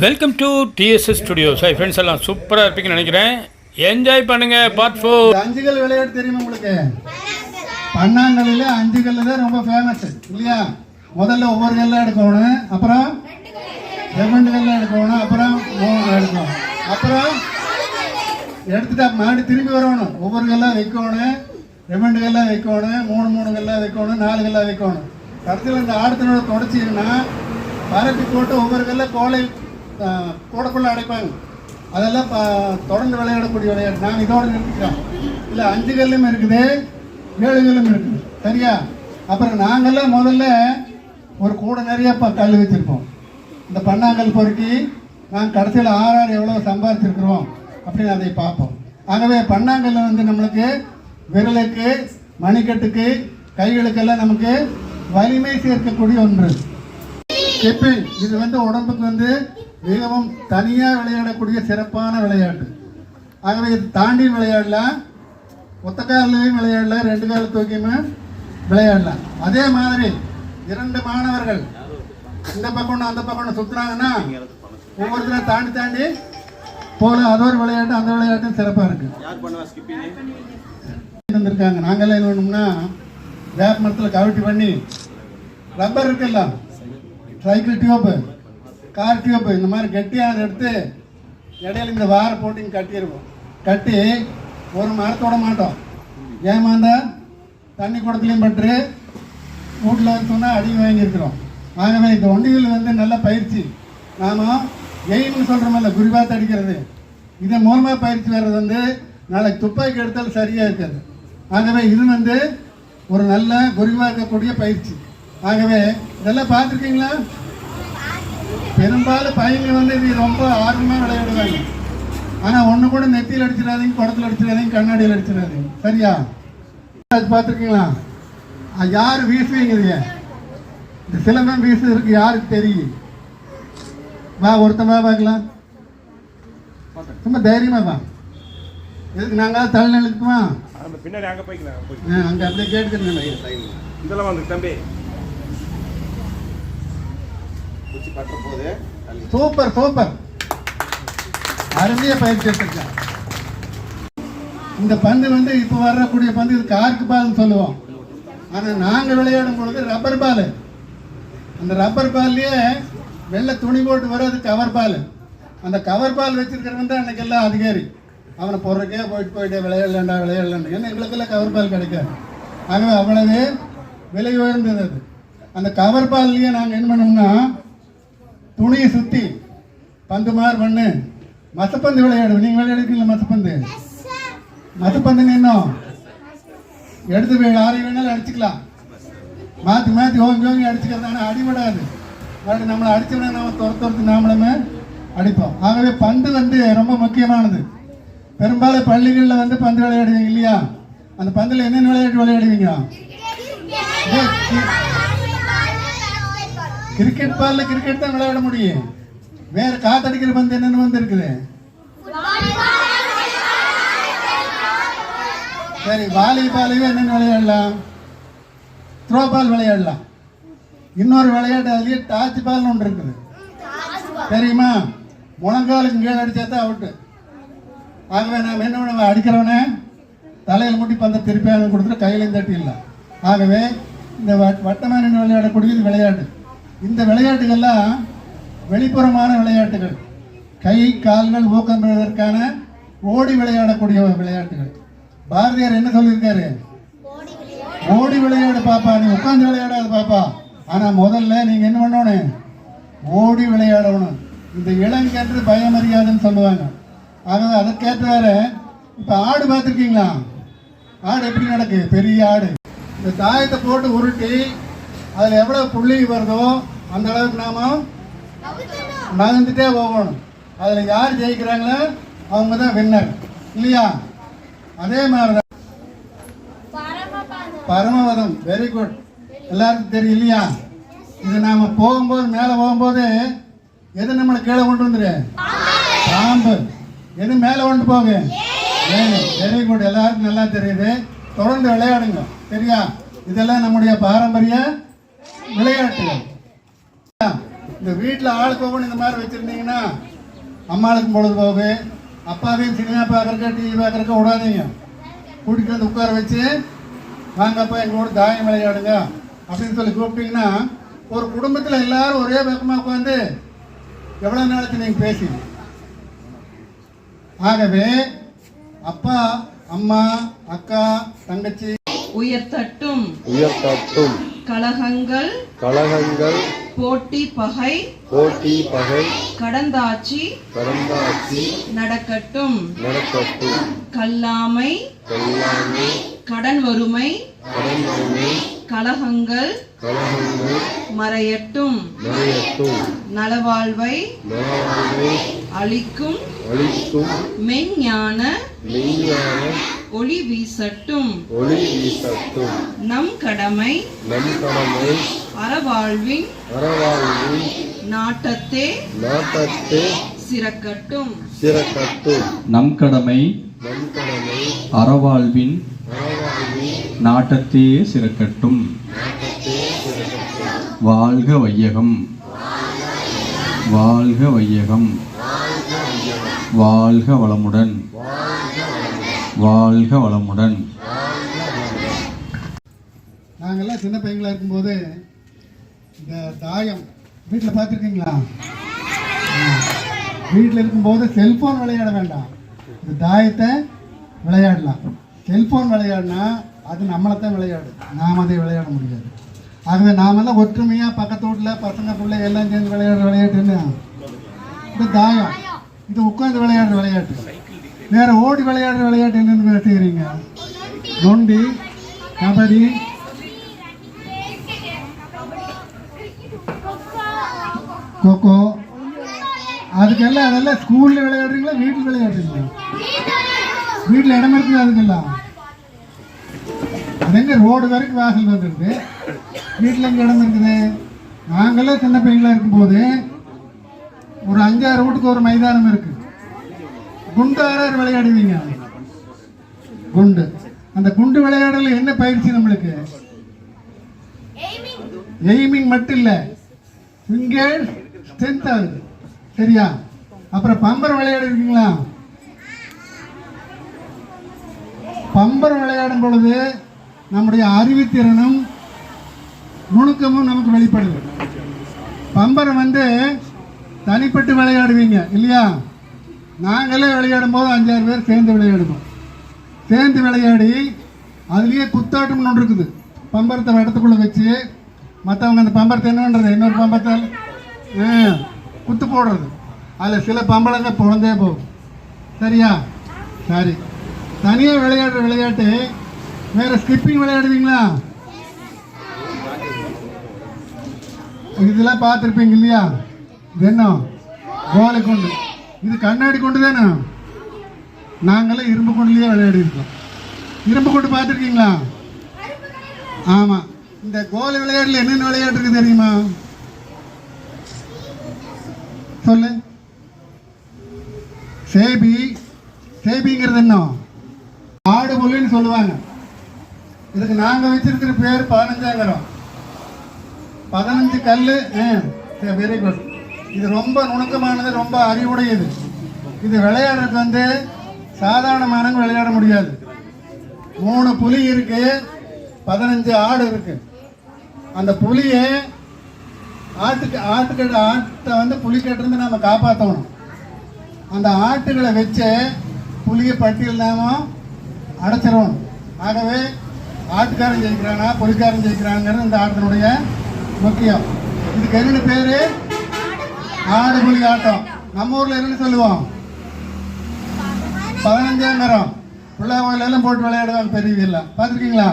Welcome to TDS studios. Hi friends, எல்லாம் சூப்பராக இருப்பீங்கன்னு நினைக்கிறேன். என்ஜாய் பண்ணுங்க. பார்ட் 4 அஞ்சுகள் விளையாட்டு தெரியுமா உங்களுக்கு? பன்னாங்கல்ல அஞ்சுகள் தான் ரொம்ப ஃபேமஸ் இல்லையா? முதல்ல ஒவ்வொரு கல்ல எடுக்கணும், அப்புறம் 2 கல்ல எடுக்கணும், அப்புறம் 3 எடுக்கணும், அப்புறம் எடுத்துட்டா மாடி திரும்பி வரணும். ஒவ்வொரு கல்லா வைக்கணும், 2 கல்லா வைக்கணும், 3 கல்லா வைக்கணும், 4 கல்லா வைக்கணும். கடைசியில் இந்த ஆடத்தினோட தொடச்சிங்கன்னா பரப்பி போட்டு ஒவ்வொரு கல்ல கோடைக்குள்ள அடைப்பாங்க. அதெல்லாம் தொடர்ந்து விளையாடக்கூடிய விளையாட்டு. நான் இதோடு நிறுத்திக்கிறேன். இல்லை 5 கல்லும் இருக்குது, 7 கல்லும் இருக்குது, சரியா? அப்புறம் நாங்கள்லாம் முதல்ல ஒரு கூட நிறைய கல் வச்சுருப்போம். இந்த பன்னாங்கல் பொறுக்கி நாங்கள் கடைசியில் 6 எவ்வளோ சம்பாதிச்சிருக்கிறோம் அப்படின்னு அதை பார்ப்போம். ஆகவே பன்னாங்கல் நம்மளுக்கு விரலுக்கு, மணிக்கட்டுக்கு, கைகளுக்கெல்லாம் நமக்கு வலிமை சேர்க்கக்கூடிய ஒன்று. ஸ்கிப்பிங் இது உடம்புக்கு மிகவும் தனியாக விளையாடக்கூடிய சிறப்பான விளையாட்டு. ஆகவே இது தாண்டி விளையாடலாம், ஒத்த காலையும் விளையாடலாம், 2 கால தூக்கியுமே விளையாடலாம். அதே மாதிரி 2 மாணவர்கள் இந்த பக்கம் அந்த பக்கம் சுற்றுறாங்கன்னா ஒவ்வொருத்தரும் தாண்டி தாண்டி போல அது ஒரு விளையாட்டு. அந்த விளையாட்டும் சிறப்பாக இருக்கு. இருந்திருக்காங்க. நாங்கள்லாம் என்ன பண்ணோம்னா வேப்ப மரத்தில் கவிட்டி பண்ணி ரப்பர் இருக்குல்ல, சைக்கிள் டியூப்பு, கார் டியூப்பு, இந்த மாதிரி கெட்டியாக எடுத்து இடையில இந்த வார போட்டு கட்டிடுவோம். கட்டி ஒரு மரத்தோட மாட்டோம். ஏமாந்தா தண்ணி குடத்துலையும் பட்டு வீட்டில் சொன்னால் அடி வாங்கியிருக்கிறோம். ஆகவே இந்த ஒண்டிகள் நல்ல பயிற்சி. நாம் எய்ம்னு சொல்கிறோமில்ல, குறிபாத்து அடிக்கிறது, இதன் மூலமாக பயிற்சி வர்றது நாளைக்கு துப்பாக்கி எடுத்தாலும் சரியாக இருக்காது. ஆகவே இது ஒரு நல்ல குறிவாக்கக்கூடிய பயிற்சி. ஆகவே இதெல்லாம் பார்த்துருக்கீங்களா? பெரும்பாலும் பையங்க இது ரொம்ப ஆர்வமாக விளையாடுவாங்க. ஆனால் ஒன்று கூட நெத்தியில் அடிச்சிடாதீங்க, குடத்தில் அடிச்சிடாதீங்க, கண்ணாடியில் அடிச்சிடாதீங்க, சரியா? பார்த்துருக்கீங்களா? யார் வீசுவீங்க? இந்த சிலம்பம் வீசு இருக்கு, யாருக்கு தெரியும்? வா ஒருத்தன் வா பார்க்கலாம். ரொம்ப தைரியமா வா. எதுக்கு நாங்கள் தலை நிலுக்குமா? பின்னாடி அங்கே போய்க்கலாம், அங்கே அப்படியே கேட்டுக்கிறேன். இதெல்லாம் வந்து தம்பி சூப்பர் சூப்பர், அருமையா பயிற்சி எடுத்திருக்கேன். இந்த பந்து இப்போ வரக்கூடிய பந்து இது கார்க்கு பால்னு சொல்லுவோம். ஆனால் நாங்கள் விளையாடும் பொழுது ரப்பர் பால். அந்த ரப்பர் பால்லையே வெள்ளை துணி போட்டு வர அது கவர் பால். அந்த கவர் பால் வச்சிருக்கிறவன் தான் அன்னைக்கு எல்லாம் அதிகாரி. அவனை போடுறக்கே போயிட்டே விளையாடலாண்டா விளையாடலாண்டா. ஏன்னா எங்களுக்கெல்லாம் கவர் பால் கிடைக்காது. ஆகவே அவ்வளவு விலை உயர்ந்தது அது. அந்த கவர் பால்லையே நாங்கள் என்ன பண்ணோம்னா துணியை சுற்றி பந்து மாதிரி பண்ணு மசப்பந்து விளையாடுவோம். நீங்கள் விளையாடுறீங்களா மசப்பந்து? மசப்பந்து இன்னும் எடுத்து போய் 6 வேணாலும் அடிச்சுக்கலாம். மாற்றி மாற்றி ஓங்கி அடிச்சுக்கிறதான அடிபடாது. நம்மளை அடிச்சோம்னா நம்ம துரத்து நாமளுமே அடிப்போம். ஆகவே பந்து ரொம்ப முக்கியமானது. பெரும்பாலும் பள்ளிகளில் பந்து விளையாடுவீங்க இல்லையா? அந்த பந்தில் என்னென்ன விளையாட்டு விளையாடுவீங்க? கிரிக்கெட் பால்ல கிரிக்கெட் தான் விளையாட முடியும். வேற காத்தடிக்கிற பந்து என்னென்ன இருக்குது? சரி, வாலிபாலையும் என்னென்ன விளையாடலாம்? த்ரோ பால் விளையாடலாம். இன்னொரு விளையாட்டு அதுலயே டாச் பால்னு ஒன்று இருக்குது, தெரியுமா? முழங்காலுக்கு கீழே அடிச்சா தான் அவுட்டு. ஆகவே நாம் என்ன பண்ணுவோம், அடிக்கிறவனே தலையில் முட்டி பந்த திருப்பி கொடுத்துட்டு கையிலையும் தட்டிடலாம். ஆகவே இந்த வட்டமான விளையாடக்கூடியது விளையாட்டு. இந்த விளையாட்டுகள்லாம் வெளிப்புறமான விளையாட்டுகள், கை கால்கள் ஊக்கம் பெறுவதற்கான ஓடி விளையாடக்கூடிய விளையாட்டுகள். பாரதியார் என்ன சொல்லியிருக்காரு? ஓடி விளையாடு பாப்பா, நீ உட்காந்து விளையாடாது பாப்பா. ஆனால் முதல்ல நீங்கள் என்ன பண்ணணும், ஓடி விளையாடணும். இந்த இளங்கன்று பயமறியாதுன்னு சொல்லுவாங்க. ஆகவே அதற்கேற்ற வேற. இப்போ ஆடு பார்த்துருக்கீங்களா? ஆடு எப்படி நடக்கு? பெரிய ஆடு. இந்த தாயத்தை போட்டு உருட்டி அதில் எவ்வளோ புள்ளி வருதோ அந்த அளவுக்கு நாம நகர்ந்துட்டே போகணும். அதில் யார் ஜெயிக்கிறாங்களோ அவங்க தான் வின்னர், இல்லையா? அதே மாதிரி தான் பரமபதம், வெரி குட், எல்லாருக்கும் தெரியும் இல்லையா? இது நாம் போகும்போது மேலே போகும்போது எது நம்மளை கீழே கொண்டு வந்துரு? பாம்பு. எது மேலே கொண்டு போக? வெரி குட், எல்லாருக்கும் நல்லா தெரியுது. தொடர்ந்து விளையாடுங்க, சரியா? இதெல்லாம் நம்முடைய பாரம்பரிய விளையாட்டுகள். இந்த வீட்டில் ஆளுக்கு ஒவ்வொன்று இந்த மாதிரி வச்சுருந்தீங்கன்னா அம்மாளுக்கும் பொழுதுபோகு, அப்பாவையும் சினிமா பார்க்குறக்க டிவி பார்க்குறக்க விடாதீங்க. கூட்டிகிட்டு வந்து உட்கார வச்சு வாங்கப்பா எங்கள் கூட தாயம் விளையாடுங்க அப்படின்னு சொல்லி கூப்பிட்டீங்கன்னா ஒரு குடும்பத்தில் எல்லாரும் ஒரே பக்கமாக உட்காந்து எவ்வளோ நாளைக்கு நீங்கள் பேசி. ஆகவே அப்பா அம்மா அக்கா தங்கச்சி உயர்த்தட்டும் உயர்த்தட்டும் கலகங்கள் கலகங்கள் போட்டி பகை கடந்தாட்சி நடக்கட்டும் கல்லாமை கடன் வறுமை கலகங்கள் மறையட்டும் நலவாழ்வை அளிக்கும் மெஞ்ஞான ஒளி வீசட்டும் நம் கடமை அறவாழ்வின் நாட்டத்தே சிறக்கட்டும் நம் கடமை அறவாழ்வின் நாட்டத்தே சிறக்கட்டும். வாழ்க வையகம், வாழ்க வையகம், வாழ்க வளமுடன், வாழ்க வளமுடன். நாங்கள்லாம் சின்ன பையங்களா இருக்கும்போது இந்த தாயம் வீட்டில் பார்த்துருக்கீங்களா? வீட்டில் இருக்கும்போது செல்ஃபோன் விளையாட வேண்டாம், இந்த தாயத்தை விளையாடலாம். செல்ஃபோன் விளையாடினா அது நம்மளைத்தான் விளையாடு, நாம் அதை விளையாட முடியாது. ஆகவே நாமெல்லாம் ஒற்றுமையாக பக்கத்து வீட்டில் பசங்க பிள்ளை எல்லாம் சேர்ந்து விளையாடுற விளையாட்டுன்னு இந்த தாயம், இது உட்காந்து விளையாடுற விளையாட்டு. வேறு ஓடி விளையாடுற விளையாட்டு என்னென்னு செய்கிறீங்க? நொண்டி, கபடி, கொக்கோ, அதுக்கெல்லாம் அதெல்லாம் ஸ்கூலில் விளையாடுறீங்களா வீட்டில் விளையாடுறீங்களா? வீட்டில் இடம் இருக்குது அதுக்கெல்லாம். அது எங்கே ரோடு வரைக்கும் வாசல் வந்துருக்கு, வீட்டில் எங்கே இடம் இருக்குது? நாங்களாம் சின்ன பையங்களாக இருக்கும்போது ஒரு 5-6 வீட்டுக்கு ஒரு மைதானம் இருக்குது. குண்டு ஆறாறு விளையாடுவீங்க. குண்டு, அந்த குண்டு விளையாடல என்ன பயிற்சி நம்மளுக்கு? எய்மிங் மட்டும் இல்லை, ஃபிங்கர் ஸ்ட்ரென்த் ஆகுது. சரியா? அப்புறம் பம்பரம் விளையாடுவீங்களா? பம்பரம் விளையாடும் பொழுது நம்முடைய அறிவுத்திறனும் நுணுக்கமும் நமக்கு வெளிப்படுது. பம்பரம் தனிப்பட்டு விளையாடுவீங்க இல்லையா? நாங்களே விளையாடும் போது 5-6 பேர் சேர்ந்து விளையாடுவோம். சேர்ந்து விளையாடி அதுலேயே குத்தாட்டம்னு ஒன்று இருக்குது. பம்பரத்தை இடத்துக்குள்ளே வச்சு மற்றவங்க அந்த பம்பரத்தை என்ன பண்ணுறது, இன்னொரு பம்பரத்தால் குத்து போடுறது. அதில் சில பம்பளங்க பிறந்தே போகும். சரியா? சரி. தனியாக விளையாடுற விளையாட்டு வேறு. ஸ்கிப்பிங் விளையாடுவீங்களா? இதெல்லாம் பார்த்துருப்பீங்க இல்லையா? இது என்ன? கோலை கொண்டு. இது கண்ணாடி கொண்டு தானே. நாங்களாம் இரும்பு கொண்டுலேயே விளையாடி இருக்கோம். இரும்பு கொண்டு பார்த்துருக்கீங்களா? ஆமாம். இந்த கோலை விளையாட்டில் என்னென்ன விளையாட்டு இருக்குது தெரியுமா? சொல்லு. சேபி. சேபிங்கிறது என்ன? ஆடு புல்லுன்னு சொல்லுவாங்க. இதுக்கு நாங்கள் வச்சிருக்கிற பேர் 15 15 கல். Very good. இது ரொம்ப நுணுக்கமானது, ரொம்ப அறிவுடையது. இது விளையாடுறதுக்கு சாதாரணமானவங்க விளையாட முடியாது. 3 புலி இருக்கு, 15 ஆடு இருக்கு. அந்த புலியை ஆட்டை புலிக்கிட்டிருந்து நம்ம காப்பாற்றணும். அந்த ஆட்டுகளை வச்சு புலியை பட்டியல் நாம அடைச்சிடணும். ஆகவே ஆட்டுக்காரன் ஜெயிக்கிறானா புலிக்காரன் ஜெயிக்கிறாங்கிறது இந்த ஆட்டத்தினுடைய முக்கியம். இதுக்கு என்னென்ன பேர்? ஆடு புலி ஆட்டம். நம்ம ஊரில் என்னென்னு சொல்லுவோம்? 15 மரம். பிள்ளை கோயிலெல்லாம் போட்டு விளையாடுவாங்க. பெரிய இல்லை பார்த்துருக்கீங்களா?